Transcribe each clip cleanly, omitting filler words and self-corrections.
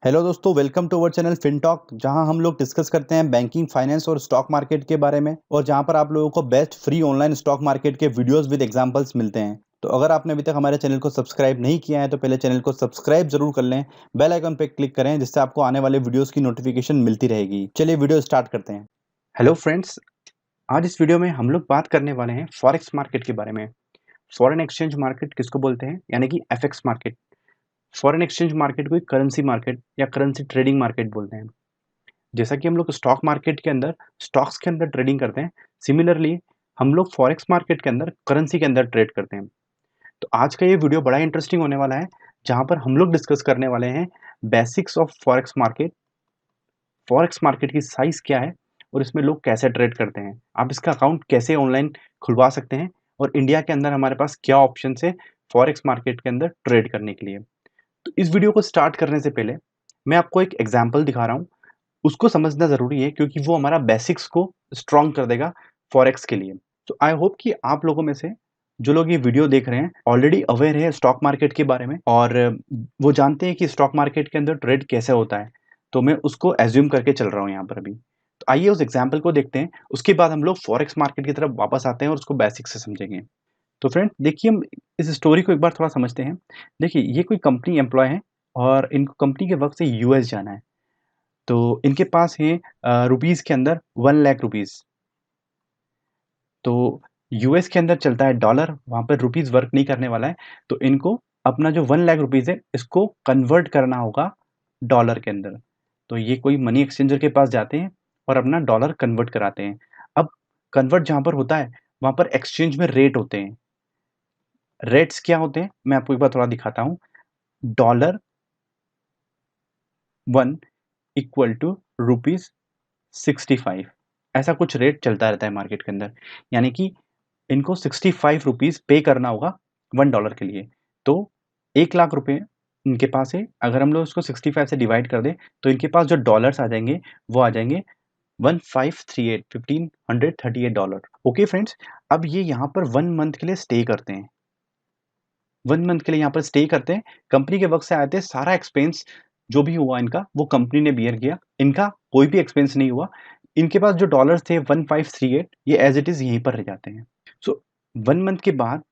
Hello दोस्तों, welcome to our channel फिनटॉक, जहां हम लोग डिस्कस करते हैं बैंकिंग, फाइनेंस और स्टॉक मार्केट के बारे में, और जहां पर आप लोगों को best free online stock market के वीडियोस विद एग्जांपल्स मिलते हैं। तो अगर आपने अभी तक हमारे चैनल को सब्सक्राइब नहीं किया है तो पहले चैनल को सब्सक्राइब जरूर कर लें, बेल आइकन पे क्लिक करें जिससे आपको आने वाले वीडियोस की नोटिफिकेशन मिलती रहेगी। चलिए वीडियो स्टार्ट करते हैं। Hello friends. आज इस वीडियो में हम लोग बात करने वाले हैं फॉरेक्स मार्केट के बारे में। फॉरेन एक्सचेंज मार्केट किसको बोलते हैं, यानी कि FX market. Foreign exchange market को करेंसी मार्केट या करेंसी ट्रेडिंग मार्केट बोलते हैं। जैसा कि हम लोग स्टॉक मार्केट के अंदर स्टॉक्स के अंदर ट्रेडिंग करते हैं, सिमिलरली हम लोग फॉरेक्स मार्केट के अंदर करेंसी के अंदर ट्रेड करते हैं। तो आज का ये वीडियो बड़ा इंटरेस्टिंग होने वाला है, जहाँ पर हम लोग डिस्कस करने वाले हैं basics of forex market. Forex market की साइज़ क्या है और इसमें लोग कैसे ट्रेड करते हैं, आप इसका अकाउंट कैसे ऑनलाइन खुलवा सकते हैं, और इंडिया के अंदर हमारे पास क्या ऑप्शन है फॉरेक्स मार्केट के अंदर ट्रेड करने के लिए। तो इस वीडियो को स्टार्ट करने से पहले मैं आपको एक एग्जांपल दिखा रहा हूँ। उसको समझना ज़रूरी है क्योंकि वो हमारा बेसिक्स को स्ट्रॉन्ग कर देगा फॉरेक्स के लिए। तो आई होप कि आप लोगों में से जो लोग ये वीडियो देख रहे हैं ऑलरेडी अवेयर है स्टॉक मार्केट के बारे में, और वो जानते हैं कि स्टॉक मार्केट के अंदर ट्रेड कैसे होता है। तो मैं उसको एज्यूम करके चल रहा हूँ यहाँ पर अभी। तो आइए उस एग्जाम्पल को देखते हैं, उसके बाद हम लोग फॉरेक्स मार्केट की तरफ वापस आते हैं और उसको बेसिक से समझेंगे। तो फ्रेंड देखिए, हम इस स्टोरी को एक बार थोड़ा समझते हैं। देखिए, ये कोई कंपनी एम्प्लॉय है और इनको कंपनी के वर्क से यूएस जाना है। तो इनके पास है रुपीज़ के अंदर 1 लाख रुपीज़। तो यूएस के अंदर चलता है डॉलर, वहाँ पर रुपीज़ वर्क नहीं करने वाला है। तो इनको अपना जो 1 लाख रुपीज़ है, इसको कन्वर्ट करना होगा डॉलर के अंदर। तो ये कोई मनी एक्सचेंजर के पास जाते हैं और अपना डॉलर कन्वर्ट कराते हैं। अब कन्वर्ट जहाँ पर होता है, वहाँ पर एक्सचेंज में रेट होते हैं। रेट्स क्या होते हैं, मैं आपको एक बार थोड़ा दिखाता हूँ। डॉलर 1 इक्वल टू रुपीज़ 65, ऐसा कुछ रेट चलता रहता है मार्केट के अंदर। यानी कि इनको 65 रुपीज़ पे करना होगा 1 डॉलर के लिए। तो 1 लाख रुपए इनके पास है। अगर हम लोग उसको 65 से डिवाइड कर दें, तो इनके पास जो डॉलर्स आ जाएँगे, वो आ जाएँगे 1538 डॉलर। ओके फ्रेंड्स, अब ये यहाँ पर 1 मंथ के लिए स्टे करते हैं। 1 मंथ के लिए यहाँ पर स्टे करते हैं। कंपनी के वर्क से आए थे, सारा एक्सपेंस जो भी हुआ इनका, वो कंपनी ने बियर किया। इनका कोई भी एक्सपेंस नहीं हुआ। इनके पास जो डॉलर्स थे 1538, ये एज़ इट इज़ यहीं पर रह जाते हैं। सो 1 मंथ के बाद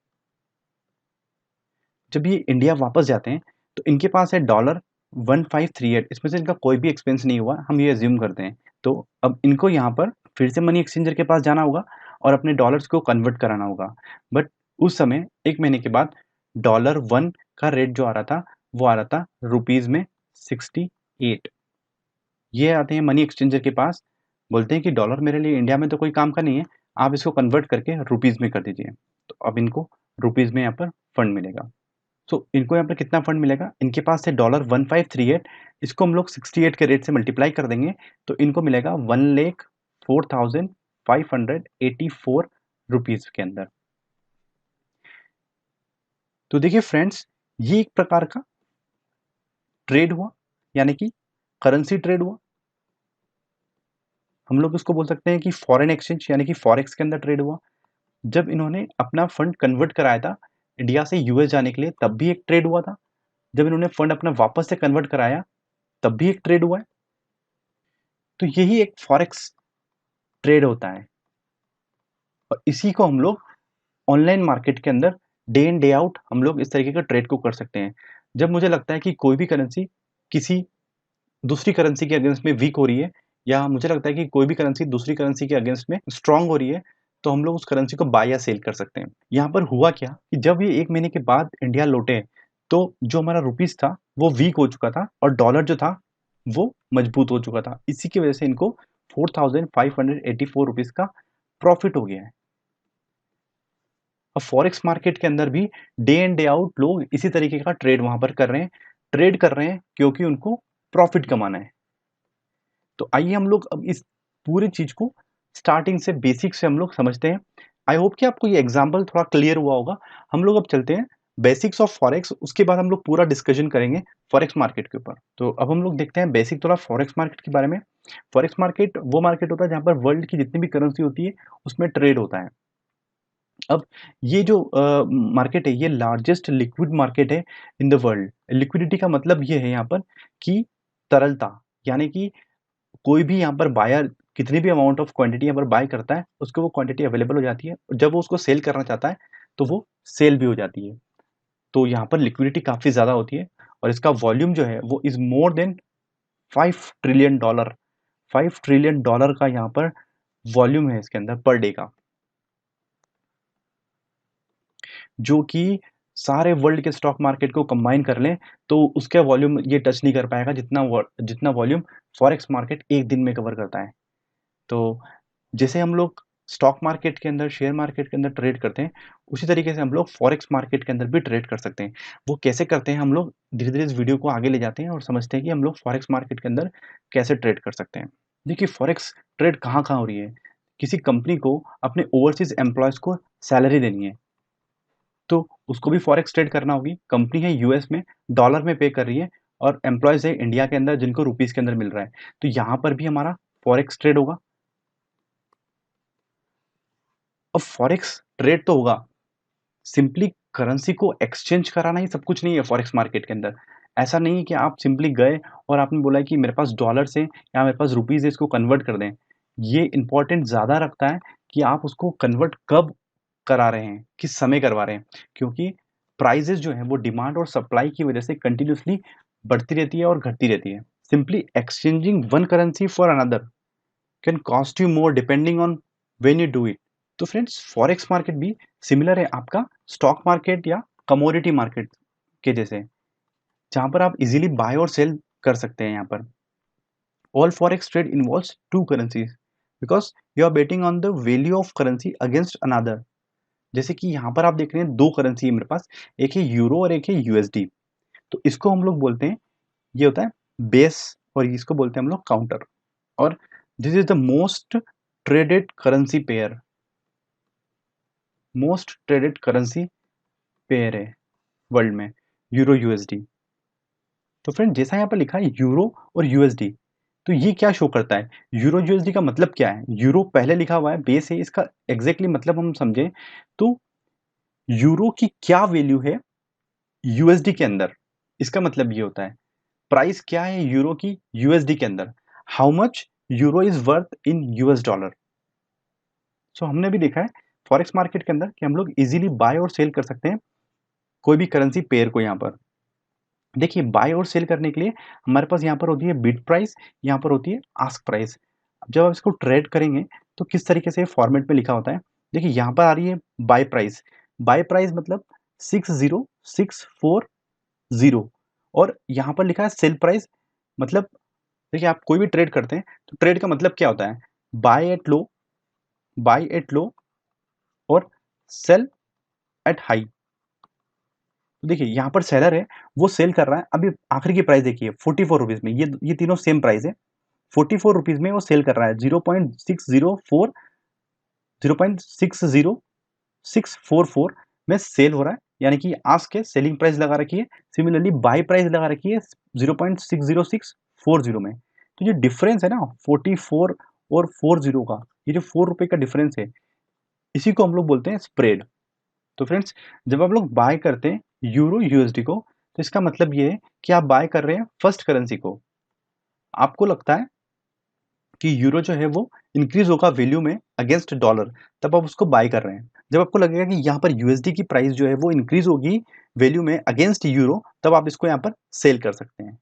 जब ये इंडिया वापस जाते हैं, तो इनके पास है डॉलर 1538, इसमें से इनका कोई भी एक्सपेंस नहीं हुआ, हम ये अज़्यूम करते हैं। तो अब इनको यहाँ पर फिर से मनी एक्सचेंजर के पास जाना होगा और अपने डॉलर्स को कन्वर्ट कराना होगा। बट उस समय 1 महीने के बाद डॉलर 1 का रेट जो आ रहा था, वो आ रहा था रुपीज़ में 68। ये आते हैं मनी एक्सचेंजर के पास, बोलते हैं कि डॉलर मेरे लिए इंडिया में तो कोई काम का नहीं है, आप इसको कन्वर्ट करके रुपीज़ में कर दीजिए। तो अब इनको रुपीज़ में यहाँ पर फंड मिलेगा। सो इनको यहाँ पर कितना फंड मिलेगा, इनके पास है डॉलर 1538, इसको हम लोग 68 के रेट से मल्टीप्लाई कर देंगे, तो इनको मिलेगा 1,04,584 रुपीज़ के अंदर। तो देखिए फ्रेंड्स, ये एक प्रकार का ट्रेड हुआ, यानी कि करेंसी ट्रेड हुआ। हम लोग इसको बोल सकते हैं कि फॉरेन एक्सचेंज यानी कि फॉरेक्स के अंदर ट्रेड हुआ। जब इन्होंने अपना फंड कन्वर्ट कराया था इंडिया से यूएस जाने के लिए, तब भी एक ट्रेड हुआ था। जब इन्होंने फंड अपना वापस से कन्वर्ट कराया, तब भी एक ट्रेड हुआ है। तो यही एक फॉरेक्स ट्रेड होता है, और इसी को हम लोग ऑनलाइन मार्केट के अंदर डे इन डे आउट हम लोग इस तरीके का ट्रेड को कर सकते हैं। जब मुझे लगता है कि कोई भी करेंसी किसी दूसरी करेंसी के अगेंस्ट में वीक हो रही है, या मुझे लगता है कि कोई भी करेंसी दूसरी करेंसी के अगेंस्ट में स्ट्रांग हो रही है, तो हम लोग उस करेंसी को बाय या सेल कर सकते हैं। यहाँ पर हुआ क्या कि जब ये 1 महीने के बाद इंडिया लौटे, तो जो हमारा रुपीस था वो वीक हो चुका था और डॉलर जो था वो मजबूत हो चुका था। इसी की वजह से इनको 4,584 रुपीज़ का प्रॉफिट हो गया है। अब फॉरेक्स मार्केट के अंदर भी डे इन डे आउट लोग इसी तरीके का ट्रेड वहाँ पर कर रहे हैं। ट्रेड कर रहे हैं क्योंकि उनको प्रॉफिट कमाना है। तो आइए हम लोग अब इस पूरी चीज़ को स्टार्टिंग से बेसिक से हम लोग समझते हैं। आई होप कि आपको ये एग्जांपल थोड़ा क्लियर हुआ होगा। हम लोग अब चलते हैं बेसिक्स ऑफ फॉरेक्स, उसके बाद हम लोग पूरा डिस्कशन करेंगे फॉरेक्स मार्केट के ऊपर। तो अब हम लोग देखते हैं बेसिक थोड़ा फॉरेक्स मार्केट के बारे में। फॉरेक्स मार्केट वो मार्केट होता है जहाँ पर वर्ल्ड की जितनी भी करेंसी होती है उसमें ट्रेड होता है। अब ये जो मार्केट है, ये लार्जेस्ट लिक्विड मार्केट है इन द वर्ल्ड। लिक्विडिटी का मतलब ये है यहाँ पर कि तरलता, यानी कि कोई भी यहाँ पर बायर कितनी भी अमाउंट ऑफ क्वांटिटी यहाँ पर बाय करता है, उसको वो क्वांटिटी अवेलेबल हो जाती है और जब वो उसको सेल करना चाहता है, तो वो सेल भी हो जाती है। तो यहाँ पर लिक्विडिटी काफ़ी ज़्यादा होती है और इसका वॉल्यूम जो है वो is more than $5 trillion. $5 trillion का यहाँ पर वॉल्यूम है इसके अंदर पर डे का, जो कि सारे वर्ल्ड के स्टॉक मार्केट को कंबाइन कर लें तो उसका वॉल्यूम ये टच नहीं कर पाएगा जितना वॉल्यूम फॉरेक्स मार्केट एक दिन में कवर करता है। तो जैसे हम लोग स्टॉक मार्केट के अंदर, शेयर मार्केट के अंदर ट्रेड करते हैं, उसी तरीके से हम लोग फॉरेक्स मार्केट के अंदर भी ट्रेड कर सकते हैं। वो कैसे करते हैं, हम लोग धीरे-धीरे इस वीडियो को आगे ले जाते हैं और समझते हैं कि हम लोग फॉरेक्स मार्केट के अंदर कैसे ट्रेड कर सकते हैं। देखिए, फॉरेक्स ट्रेड कहाँ-कहाँ हो रही है? किसी कंपनी को अपने ओवरसीज़ एम्प्लॉइज़ को सैलरी देनी है, तो उसको भी फॉरेक्स ट्रेड करना होगी। कंपनी है यूएस में, डॉलर में पे कर रही है और एम्प्लॉइज़ है इंडिया के अंदर जिनको रुपीज़ के अंदर मिल रहा है। तो यहाँ पर भी हमारा फॉरेक्स ट्रेड होगा। अब फॉरेक्स ट्रेड तो होगा, सिंपली करेंसी को एक्सचेंज कराना ही सब कुछ नहीं है फॉरेक्स मार्केट के अंदर। ऐसा नहीं है कि आप सिंपली गए और आपने बोला कि मेरे पास डॉलर्स है या मेरे पास रुपीज़ है, इसको कन्वर्ट कर दें। ये इम्पोर्टेंट ज़्यादा रखता है कि आप उसको कन्वर्ट कब करा रहे हैं, किस समय करवा रहे हैं। क्योंकि प्राइसेज़ जो हैं वो डिमांड और सप्लाई की वजह से कंटिन्यूअसली बढ़ती रहती है और घटती रहती है। Simply exchanging one currency for another can cost you more depending on when you do it. तो फ्रेंड्स, फॉरेक्स मार्केट भी सिमिलर है आपका स्टॉक मार्केट या कमोडिटी मार्केट के जैसे, जहाँ पर आप इजीली बाय और सेल कर सकते हैं। यहाँ पर all forex trade involves two currencies because you are betting on the value of currency against another. जैसे कि यहाँ पर आप देख रहे हैं दो करेंसी है मेरे पास, एक है यूरो और एक है यूएसडी। तो इसको हम लोग बोलते हैं, ये होता है बेस और इसको बोलते हैं हम लोग काउंटर। और this is the most traded currency pair, most traded currency pair है वर्ल्ड में, यूरो यूएसडी। तो फ्रेंड, जैसा यहाँ पर लिखा है यूरो और यूएसडी, तो ये क्या शो करता है? यूरो यूएसडी का मतलब क्या है? यूरो पहले लिखा हुआ है, बेस है, इसका एग्जैक्टली मतलब हम समझें तो यूरो की क्या वैल्यू है यूएसडी के अंदर, इसका मतलब ये होता है प्राइस क्या है यूरो की यूएसडी के अंदर, how much euro is worth in US dollar. So हमने भी देखा है फॉरेक्स मार्केट के अंदर कि हम लोग इजीली बाय और सेल कर सकते हैं कोई भी करेंसी पेयर को। यहाँ पर देखिए, बाय और सेल करने के लिए हमारे पास यहाँ पर होती है बिड प्राइस, यहाँ पर होती है आस्क प्राइस। जब आप इसको ट्रेड करेंगे तो किस तरीके से फॉर्मेट में लिखा होता है, देखिए यहाँ पर आ रही है बाय प्राइस। बाय प्राइस मतलब 60640, और यहाँ पर लिखा है सेल प्राइस। मतलब देखिए, आप कोई भी ट्रेड करते हैं तो ट्रेड का मतलब क्या होता है? By at low, by at low और सेल एट हाई। तो देखिए यहाँ पर सेलर है, वो सेल कर रहा है। अभी आखिरी की प्राइस देखिए 44 रुपीज़ में, ये तीनों सेम प्राइस है। 44 रुपीज़ में वो सेल कर रहा है। 0.644 में सेल हो रहा है, यानी कि आस्क है, सेलिंग प्राइस लगा रखी है। सिमिलरली बाय प्राइस लगा रखी है 0.60640 में। तो ये डिफरेंस है ना 44 और 40 का, ये जो 4 रुपए का डिफरेंस है, इसी को हम लोग बोलते हैं स्प्रेड। तो फ्रेंड्स, जब आप लोग बाय करते हैं यूरो यूएसडी को, तो इसका मतलब ये है कि आप बाय कर रहे हैं फर्स्ट करेंसी को। आपको लगता है कि यूरो जो है वो इंक्रीज होगा वैल्यू में अगेंस्ट डॉलर, तब आप उसको बाय कर रहे हैं। जब आपको लगेगा कि यहाँ पर यूएसडी की प्राइस जो है वो इंक्रीज होगी वैल्यू में अगेंस्ट यूरो, तब आप इसको यहाँ पर सेल कर सकते हैं।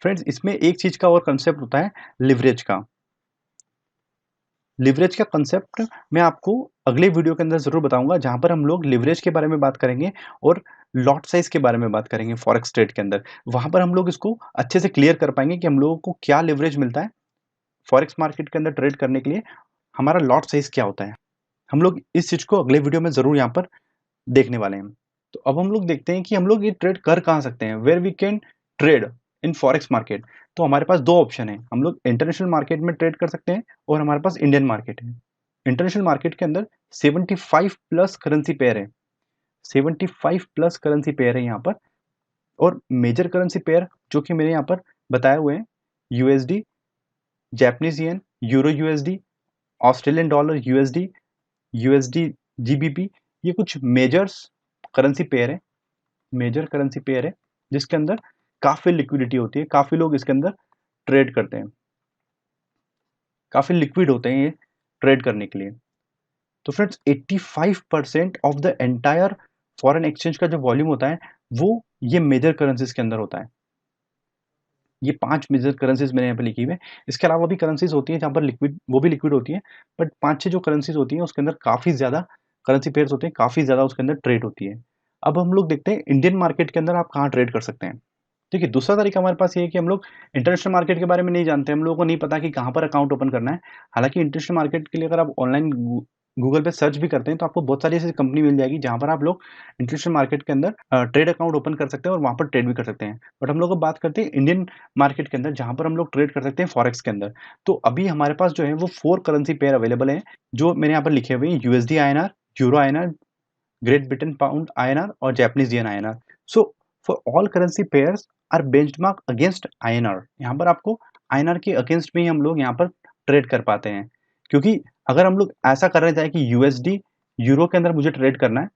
फ्रेंड्स, इसमें एक चीज का और कंसेप्ट होता है लिवरेज का। लिवरेज का कंसेप्ट मैं आपको अगले वीडियो के अंदर ज़रूर बताऊंगा, जहां पर हम लोग लिवरेज के बारे में बात करेंगे और लॉट साइज के बारे में बात करेंगे फॉरेक्स ट्रेड के अंदर। वहां पर हम लोग इसको अच्छे से क्लियर कर पाएंगे कि हम लोगों को क्या लिवरेज मिलता है फॉरेक्स मार्केट के अंदर ट्रेड करने के लिए, हमारा लॉट साइज क्या होता है। हम लोग इस चीज़ को अगले वीडियो में ज़रूर यहाँ पर देखने वाले हैं। तो अब हम लोग देखते हैं कि हम लोग ये ट्रेड कर कहाँ सकते हैं, where we can trade in forex market. तो हमारे पास दो ऑप्शन है, हम लोग इंटरनेशनल मार्केट में ट्रेड कर सकते हैं और हमारे पास इंडियन मार्केट है। इंटरनेशनल मार्केट के अंदर 75 प्लस करेंसी पेयर है, 75 प्लस करेंसी पेयर है यहाँ पर। और मेजर करेंसी पेयर जो कि मेरे यहाँ पर बताए हुए हैं, USD, Japanese yen, euro USD, Australian dollar USD, USD GBP, ये कुछ मेजर्स करेंसी पेयर है, मेजर करेंसी पेयर है जिसके अंदर काफ़ी लिक्विडिटी होती है, काफ़ी लोग इसके अंदर ट्रेड करते हैं, काफ़ी लिक्विड होते हैं ये ट्रेड करने के लिए। तो friends 85% of the entire foreign exchange का जो वॉल्यूम होता है वो ये मेजर करेंसीज के अंदर होता है। ये 5 मेजर करेंसीज मैंने यहाँ पे लिखी हुई है। इसके अलावा भी करेंसीज होती हैं जहाँ पर लिक्विड वो भी लिक्विड होती हैं, बट 5-6 जो करेंसीज होती हैं उसके अंदर काफ़ी ज़्यादा करेंसी पेयर्स होते हैं, काफ़ी ज़्यादा उसके अंदर ट्रेड होती है। अब हम लोग देखते हैं इंडियन मार्केट के अंदर आप कहाँ ट्रेड कर सकते हैं। देखिए, दूसरा तरीका हमारे पास ये है कि हम लोग इंटरनेशनल मार्केट के बारे में नहीं जानते, हम लोगों को नहीं पता कि कहाँ पर अकाउंट ओपन करना है। हालाँकि इंटरनेशनल मार्केट के लिए अगर आप ऑनलाइन गूगल पे सर्च भी करते हैं, तो आपको बहुत सारी ऐसी कंपनी मिल जाएगी, जहाँ पर आप लोग इंटरनेशनल मार्केट के अंदर ट्रेड अकाउंट ओपन कर सकते हैं और वहाँ पर ट्रेड भी कर सकते हैं। बट हम लोग अब बात करते हैं इंडियन मार्केट के अंदर, जहाँ पर हम लोग ट्रेड कर सकते हैं फॉरेक्स के अंदर। तो अभी हमारे पास जो है वो 4 करेंसी पेयर अवेलेबल हैं, जो मैंने यहाँ पर लिखे हुए हैं, USD INR, euro INR, Great Britain pound INR और Japanese yen INR. So for all currency pairs are benchmark against INR. यहाँ पर आपको आईएनआर के अगेंस्ट में ही हम लोग यहाँ पर ट्रेड कर पाते हैं, क्योंकि अगर हम लोग ऐसा करना चाहें कि यूएसडी यूरो के अंदर मुझे ट्रेड करना है,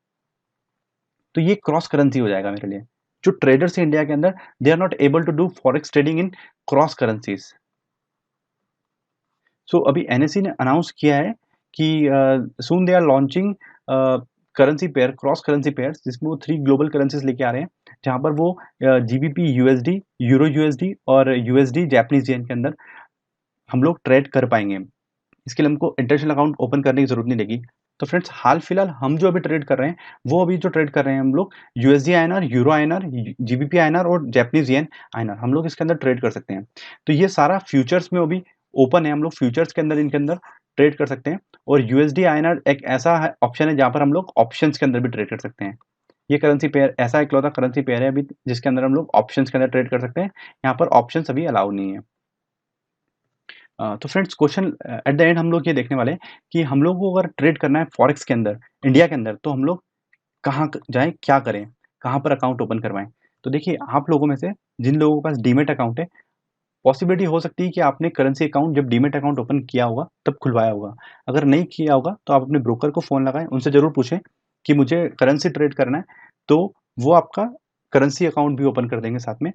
तो ये क्रॉस करेंसी हो जाएगा मेरे लिए। जो ट्रेडर्स हैं इंडिया के अंदर, they are not able to do forex trading in cross currencies. So अभी एनएसई ने अनाउंस किया है कि soon they are launching currency pair, cross currency pairs, जिसमें वो 3 ग्लोबल करेंसीज लेके आ रहे हैं, जहाँ पर वो जीबीपी यूएसडी, यूरो यूएसडी और यूएसडी जापानीज येन के अंदर हम लोग ट्रेड कर पाएंगे। इसके लिए हमको इंटरनेशनल अकाउंट ओपन करने की जरूरत नहीं लगी। तो फ्रेंड्स, हाल फिलहाल हम जो अभी ट्रेड कर रहे हैं, वो अभी जो ट्रेड कर रहे हैं हम लोग USD INR, euro INR, GBP INR और जापानीज येन आईएनआर, हम लोग इसके अंदर ट्रेड कर सकते हैं। तो ये सारा फ्यूचर्स में अभी ओपन है, हम लोग फ्यूचर्स के अंदर इनके अंदर ट्रेड कर सकते हैं। और यूएसडी आईएनआर एक ऐसा ऑप्शन है जहाँ पर हम लोग ऑप्शंस के अंदर भी ट्रेड कर सकते हैं। ये करेंसी पेयर ऐसा इकलौता करेंसी पेयर है अभी जिसके अंदर हम लोग ऑप्शंस के अंदर ट्रेड कर सकते हैं। यहाँ पर ऑप्शंस अभी अलाउ नहीं है। तो friends, question at the end हम लोग ये देखने वाले हैं कि हम लोग को अगर ट्रेड करना है फॉरेक्स के अंदर, इंडिया के अंदर, तो हम लोग कहाँ जाएँ, क्या करें, कहाँ पर अकाउंट ओपन करवाएँ। तो देखिए, आप लोगों में से जिन लोगों के पास डीमैट अकाउंट है, पॉसिबिलिटी हो सकती है कि आपने करेंसी अकाउंट जब डीमैट अकाउंट ओपन किया होगा तब खुलवाया होगा। अगर नहीं किया होगा तो आप अपने ब्रोकर को फ़ोन लगाएँ, उनसे ज़रूर पूछें कि मुझे करेंसी ट्रेड करना है, तो वो आपका करेंसी अकाउंट भी ओपन कर देंगे साथ में।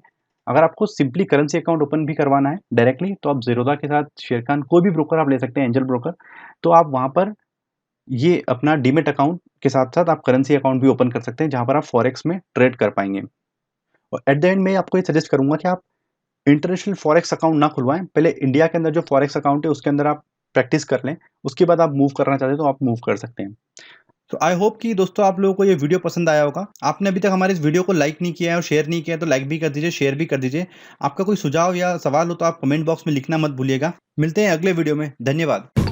अगर आपको सिंपली करेंसी अकाउंट ओपन भी करवाना है डायरेक्टली, तो आप ज़ेरोधा के साथ शेरखान कोई भी ब्रोकर आप ले सकते हैं, एंजल ब्रोकर। तो आप वहाँ पर ये अपना डीमैट अकाउंट के साथ-साथ आप करेंसी अकाउंट भी ओपन कर सकते हैं, जहाँ पर आप फॉरेक्स में ट्रेड कर पाएँगे। और एट द एंड मैं आपको ये सजेस्ट करूँगा कि आप इंटरनेशनल फॉरेक्स अकाउंट ना खुलवाएँ, पहले इंडिया के अंदर जो फॉरेक्स अकाउंट है उसके अंदर आप प्रैक्टिस कर लें, उसके बाद आप मूव करना चाहते हैं तो आप मूव कर सकते हैं। तो आई होप कि दोस्तों आप लोगों को ये वीडियो पसंद आया होगा। आपने अभी तक हमारे इस वीडियो को लाइक नहीं किया है और शेयर नहीं किया है, तो लाइक भी कर दीजिए, शेयर भी कर दीजिए। आपका कोई सुझाव या सवाल हो तो आप कमेंट बॉक्स में लिखना मत भूलिएगा। मिलते हैं अगले वीडियो में। धन्यवाद।